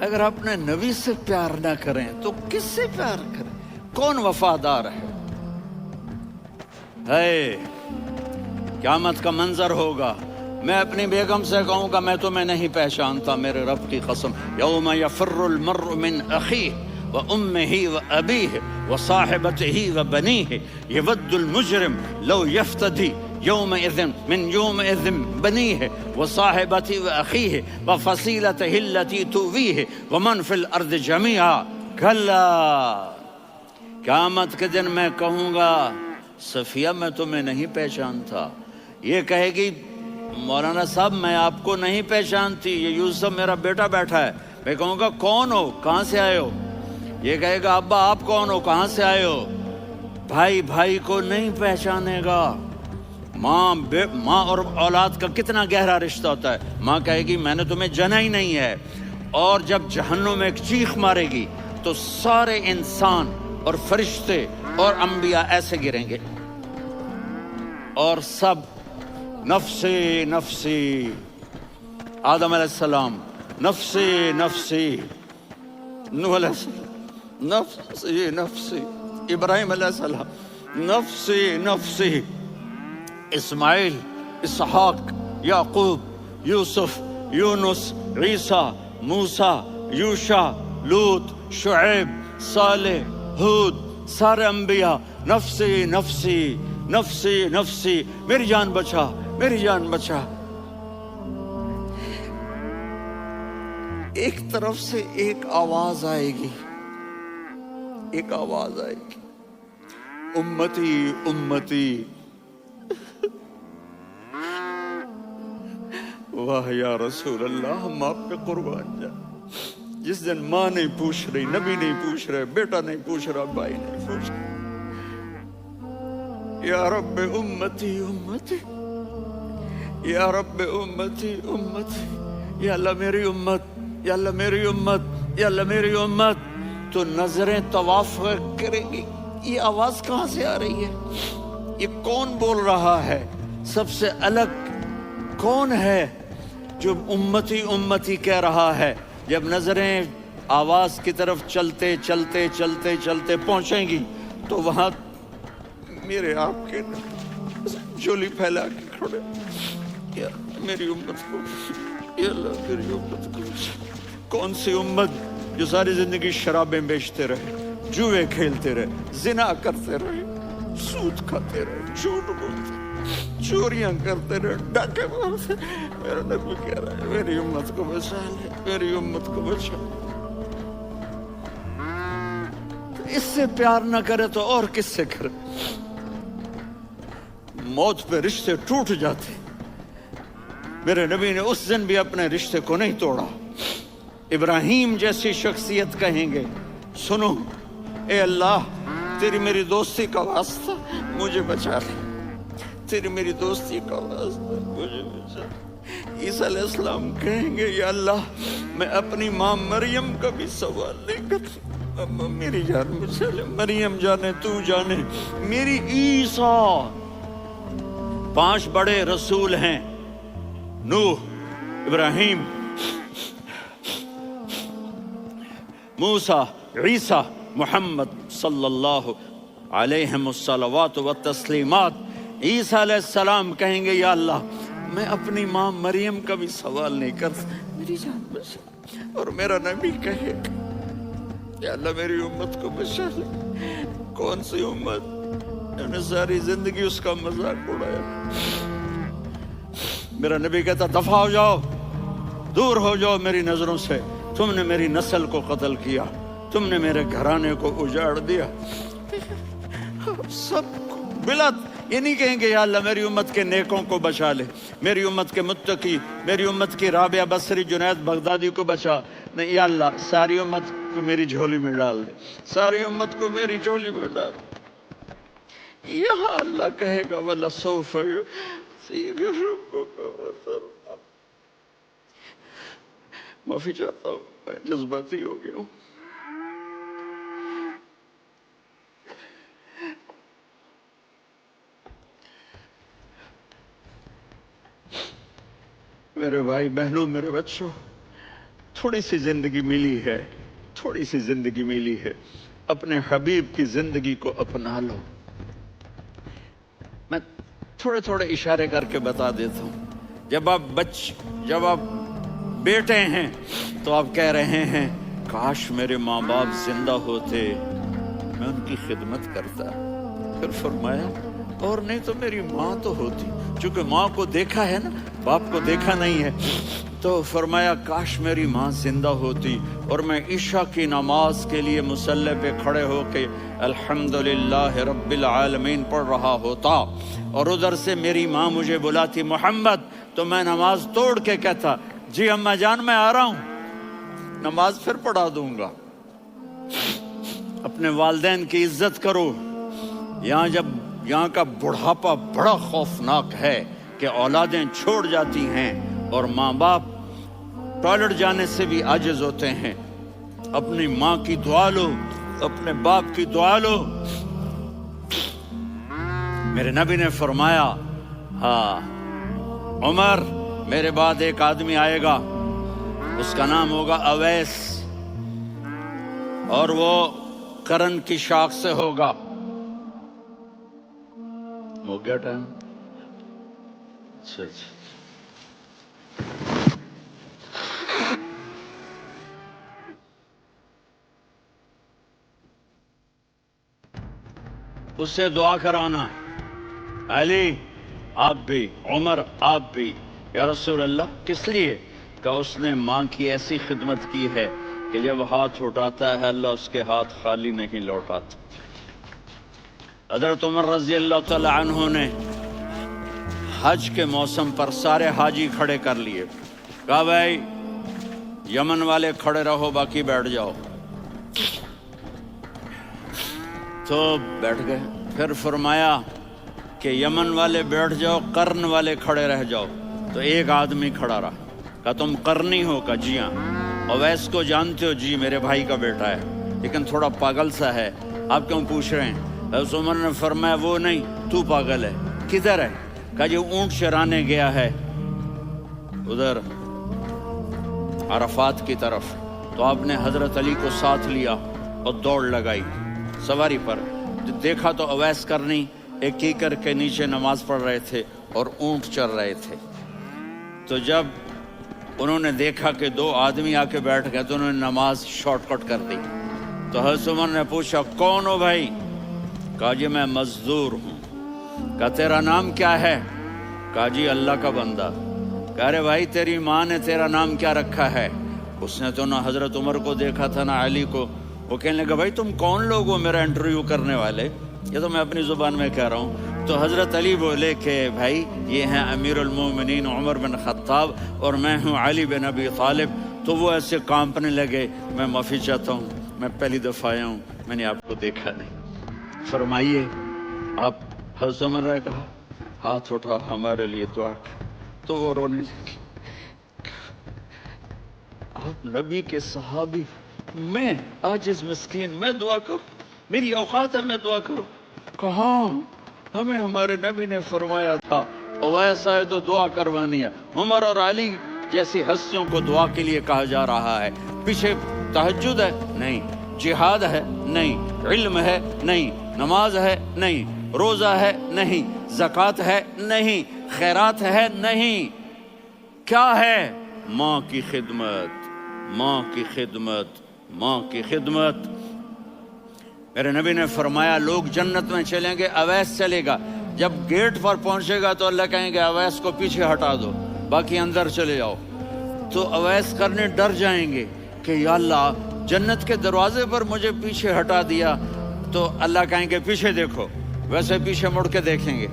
اگر اپنے نبی سے پیار نہ کریں تو کس سے پیار کریں؟ کون وفادار ہے؟ قیامت کا منظر ہوگا، میں اپنی بیگم سے کہوں گا میں تمہیں نہیں پہچانتا، میرے رب کی قسم، یوم یفر المرء من اخیہ وامہ وابیہ وصاحبتہ وبنیہ یود المجرم لو یفتدی یومئذ من یومئذ بنیہ وصاحبتہ واخیہ وفصیلتہ التی تؤویہ ومن فی الارض جمیعا کلا، قیامت کے دن میں کہوں گا صفیہ میں تمہیں نہیں پہچانتا، یہ کہے گی مولانا صاحب میں آپ کو نہیں پہچانتی، یہ یوسف میرا بیٹا بیٹھا ہے، میں کہوں گا کون ہو، کہاں سے آئے ہو؟ یہ کہے گا ابا آپ کون ہو، کہاں سے آئے ہو؟ بھائی بھائی کو نہیں پہچانے گا۔ ماں اور اولاد کا کتنا گہرا رشتہ ہوتا ہے، ماں کہے گی میں نے تمہیں جنا ہی نہیں ہے، اور جب جہنم میں ایک چیخ مارے گی تو سارے انسان اور فرشتے اور انبیاء ایسے گریں گے اور سب نفسی نفسی، آدم علیہ السلام نفسی نفسی، نوح علیہ السلام نفسی نفسی، ابراہیم علیہ السلام نفسی نفسی، اسماعیل، اسحاق، یعقوب، یوسف، یونس، عیسیٰ، موسیٰ، یوشع، لوط، شعیب، صالح، ہود، سارے انبیاء نفسی نفسی نفسی نفسی، میری جان بچا میری جان بچا۔ ایک طرف سے ایک آواز آئے گی، ایک آواز آئے گی، امتی امتی، واہ یا رسول اللہ ہم آپ پہ قربان جائیں۔ جس دن ماں نہیں پوچھ رہی، نبی نہیں پوچھ رہے، بیٹا نہیں پوچھ رہا، بھائی نہیں پوچھ رہا، یا رب امتی امتی، یا رب امتی امتی، یا اللہ میری امت، یا اللہ میری امت، یا اللہ میری امت، تو نظریں طواف کریں گی، یہ آواز کہاں سے آ رہی ہے؟ یہ کون بول رہا ہے؟ سب سے الگ کون ہے جو امتی امتی کہہ رہا ہے؟ جب نظریں آواز کی طرف چلتے چلتے چلتے چلتے پہنچیں گی تو وہاں میرے آپ کے جھولی پھیلا کے کھڑے، یا میری امت کو، یا اللہ میری امت کو۔ کون سی امت جو ساری زندگی شرابیں بیچتے رہے، جوئے کھیلتے رہے، زنا کرتے رہے، سود کھاتے رہے، جھوٹ بولتے رہے، چوریاں کرتے رہے، ڈاکے مارتے، میرا نبی کہہ رہا ہے میری امت کو بچا لے، میری امت کو بچا۔ اس سے پیار نہ کرے تو اور کس سے کرے؟ موت پہ رشتے ٹوٹ جاتے، میرے نبی نے اس دن بھی اپنے رشتے کو نہیں توڑا۔ ابراہیم جیسی شخصیت کہیں گے سنو اے اللہ تیری میری دوستی کا واسطہ مجھے بچا لے، تیری میری دوستی کا واسطہ مجھے بچا لے۔ عیسیٰ علیہ السلام کہیں گے یا اللہ میں اپنی ماں مریم کا بھی سوال نہیں کرتا، میری جان بچا لے، مریم جانے تو جانے میری عیسیٰ۔ 5 بڑے رسول ہیں، نوح، ابراہیم، موسیٰ، عیسیٰ، محمد صلی اللہ علیہ الصلوات والتسلیمات۔ عیسیٰ علیہ السلام کہیں گے یا اللہ میں اپنی ماں مریم کا بھی سوال نہیں کرتا، میری جان بچا۔ اور میرا نبی کہے یا اللہ میری امت کو بچا لے۔ کون سی امت جنہوں نے ساری زندگی اس کا مذاق اڑایا؟ میرا نبی کہتا دفع ہو جاؤ، دور ہو جاؤ میری نظروں سے، تم نے میری نسل کو قتل کیا، تم نے میرے گھرانے کو اجاڑ دیا۔ سب کو بلا یہ نہیں کہیں گے یا اللہ میری امت کے نیکوں کو بچا لے، میری امت کے متقی، میری امت کی رابعہ بصری، جنید بغدادی کو بچا، نہیں یا اللہ ساری امت کو میری جھولی میں ڈال دے، ساری امت کو میری جھولی میں ڈال دے۔ یہاں اللہ کہے گا وَلَسَوْفَ يُعْطِيكَ رَبُّكَ فَتَرْضَىٰ۔ معافی چاہتا ہوں میں جذباتی ہو گیا ہوں۔ میرے بھائی بہنوں، میرے بچوں، थोड़ी सी जिंदगी मिली है, थोड़ी सी जिंदगी मिली है, अपने हबीब की जिंदगी को अपना लो। मैं थोड़े थोड़े इशारे करके बता देता हूँ। जब आप बेटे हैं तो आप कह रहे हैं काश मेरे माँ बाप जिंदा होते, मैं उनकी खिदमत करता। फिर फरमाया और नहीं तो मेरी माँ तो होती, चूंकि माँ को देखा है ना, बाप को देखा नहीं है, तो फरमाया काश मेरी माँ जिंदा होती और मैं इशा की नमाज के लिए मुसल्ले पे खड़े होके अल्हम्दुलिल्लाह रब्बिल आलमीन पढ़ रहा होता और उधर से मेरी माँ मुझे बुलाती मोहम्मद, तो मैं नमाज तोड़ के कहता जी अम्मा जान मैं आ रहा हूँ, नमाज फिर पढ़ा दूंगा। अपने वालिदैन की इज्जत करो। यहाँ का बुढ़ापा बड़ा खौफनाक है कि औलादें छोड़ जाती हैं और माँ बाप टॉयलेट जाने से भी आजिज होते हैं। अपनी माँ की दुआ लो, अपने बाप की दुआ लो। मेरे नबी ने फरमाया हाँ उमर मेरे बाद एक आदमी आएगा, उसका नाम होगा अवैस और वो करन की शाख से होगा। हो गया टाइम? अच्छा उससे दुआ कराना, अली आप भी, उमर आप भी। या रसूल अल्लाह किस लिए? कि उसने माँ की ऐसी खिदमत की है कि जब हाथ उठाता है अल्लाह उसके हाथ खाली नहीं लौटाता। हज़रत उमर रज़ी अल्लाह तआला अन्हु ने हज के मौसम पर सारे हाजी खड़े कर लिए, कहा भाई यमन वाले खड़े रहो बाकी बैठ जाओ, तो बैठ गए। फिर फरमाया कि यमन वाले बैठ जाओ, कर्न वाले खड़े रह जाओ, तो एक आदमी खड़ा रहा। कहा तुम करनी हो? का जी हाँ। अवैस को जानते हो? जी मेरे भाई का बेटा है, लेकिन थोड़ा पागल सा है, आप क्यों पूछ रहे हैं? हज़रत उमर ने फरमाया वो नहीं, तू पागल है। किधर है? कहा जो ऊंट चराने गया है उधर अरफात की तरफ। तो आपने हजरत अली को साथ लिया और दौड़ लगाई सवारी पर। देखा तो अवैस करनी एक कीकर के नीचे नमाज पढ़ रहे थे और ऊंट चर रहे थे। तो जब उन्होंने देखा कि दो आदमी आके बैठ गए तो उन्होंने नमाज शॉर्टकट कर दी। तो हज़रत उमर ने पूछा कौन हो भाई? कहा जी मैं मजदूर हूँ। कहा तेरा नाम क्या है? कहा जी अल्लाह का बंदा। कह रहे भाई तेरी माँ ने तेरा नाम क्या रखा है? उसने तो ना हजरत उमर को देखा था ना अली को। वो कहने लगा भाई तुम कौन लोग हो मेरा इंटरव्यू करने वाले? ये तो मैं अपनी जुबान में कह रहा हूँ। तो हजरत अली बोले कि भाई ये हैं अमीरुल मोमिनीन उमर बिन खत्ताब और मैं हूँ अली बिन अबी तालिब। तो वो ऐसे कांपने लगे, मैं माफ़ी चाहता हूँ, मैं पहली दफ़ा आया हूँ, मैंने आपको देखा नहीं। फरमाइए आप? हज़रत उमर ने कहा हाथ उठा हमारे लिए दुआ। तो वो रोने लगे। आप नबी के सहाबी, मैं आजिज़ मिस्कीन, मैं दुआ करूं? मेरी औकात है मैं दुआ करूं? कहा हमें हमारे नबी ने फरमाया था वैसा है तो दुआ करवानी है। उमर और अली जैसी हस्तियों को दुआ के लिए कहा जा रहा है। पीछे तहज्जुद है? नहीं। जिहाद है? नहीं। इल्म है? नहीं। नमाज है? नहीं। रोज़ा है? नहीं। ज़कात है? नहीं। खैरात है? नहीं। क्या है? माँ की खिदमत, माँ की खिदमत, माँ की खिदमत। मेरे नबी ने फरमाया लोग जन्नत में चलेंगे, अवैस चलेगा। जब गेट पर पहुंचेगा तो अल्लाह कहेंगे अवैस को पीछे हटा दो, बाकी अंदर चले जाओ। तो अवैस करने डर जाएंगे कि या अल्लाह जन्नत के दरवाजे पर मुझे पीछे हटा दिया। तो अल्लाह कहेंगे पीछे देखो, वैसे पीछे मुड़ के देखेंगे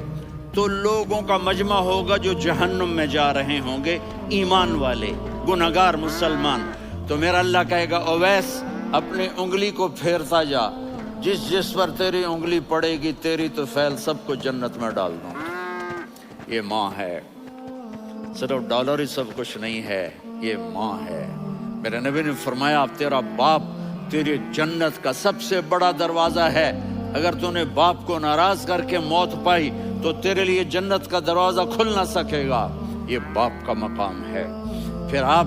तो लोगों का मजमा होगा जो जहन्नुम में जा रहे होंगे, ईमान वाले, गुनहगार मुसलमान। तो मेरा अल्लाह कहेगा अवैस अपनी उंगली को फेरता जा, जिस जिस पर तेरी उंगली पड़ेगी तेरी तो फैल सबको जन्नत में डाल दूंगा। ये माँ है, सिर्फ डॉलर ही सब कुछ नहीं है, ये माँ है। मेरे नबी ने फरमाया अब तेरा बाप तेरी जन्नत का सबसे बड़ा दरवाजा है। अगर तूने बाप को नाराज करके मौत पाई तो तेरे लिए जन्नत का दरवाजा खुल ना सकेगा। ये बाप का मकाम है। फिर आप